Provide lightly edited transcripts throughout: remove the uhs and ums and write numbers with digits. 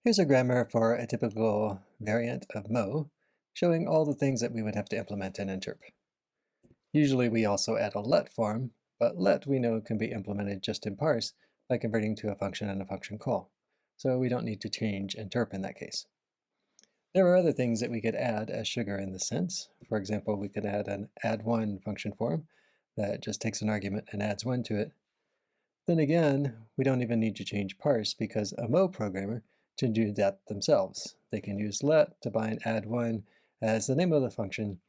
Here's a grammar for a typical variant of mo, showing all the things that we would have to implement in interp. Usually we also add a let form, but let we know can be implemented just in parse by converting to a function and a function call. So we don't need to change interp in that case. There are other things that we could add as sugar in this sense. For example, we could add an add1 function form that just takes an argument and adds 1 to it. Then again, we don't even need to change parse because a mo programmer can do that themselves. They can use let to bind add1 as the name of the function,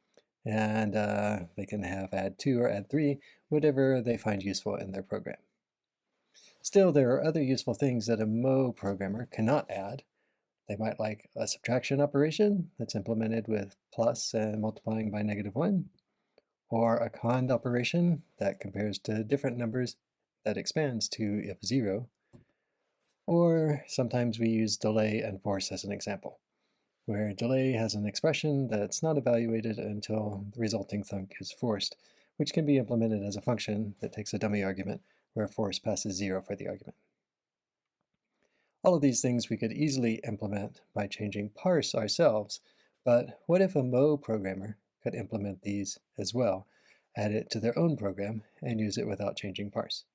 and they can have add2 or add3, whatever they find useful in their program. Still, there are other useful things that a mo programmer cannot add. They might like a subtraction operation that's implemented with plus and multiplying by -1, or a cond operation that compares to different numbers that expands to if 0, or sometimes we use delay and force as an example, where delay has an expression that's not evaluated until the resulting thunk is forced, which can be implemented as a function that takes a dummy argument where force passes 0 for the argument. All of these things we could easily implement by changing parse ourselves, but what if a mo programmer could implement these as well, add it to their own program, and use it without changing parse?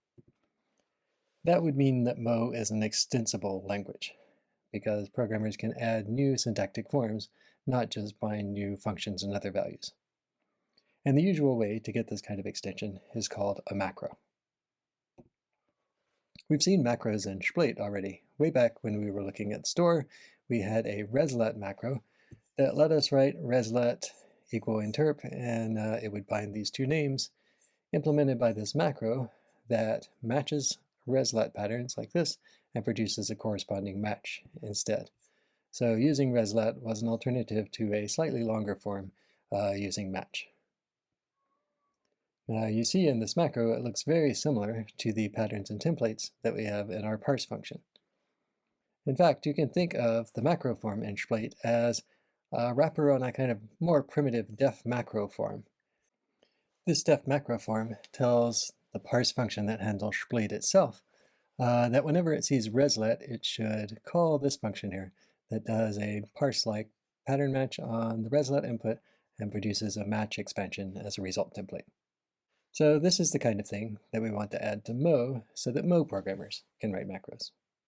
That would mean that mo is an extensible language, because programmers can add new syntactic forms, not just bind new functions and other values. And the usual way to get this kind of extension is called a macro. We've seen macros in Shplait already. Way back when we were looking at store, we had a reslet macro that let us write reslet equal interp, and it would bind these two names, implemented by this macro that matches reslet patterns like this and produces a corresponding match instead. So using reslet was an alternative to a slightly longer form using match. Now you see in this macro it looks very similar to the patterns and templates that we have in our parse function. In fact, you can think of the macro form in Shplait as a wrapper on a kind of more primitive def macro form. This def macro form tells the parse function that handles Shplait itself that whenever it sees reslet, it should call this function here that does a parse-like pattern match on the reslet input and produces a match expansion as a result template. So this is the kind of thing that we want to add to mo so that mo programmers can write macros.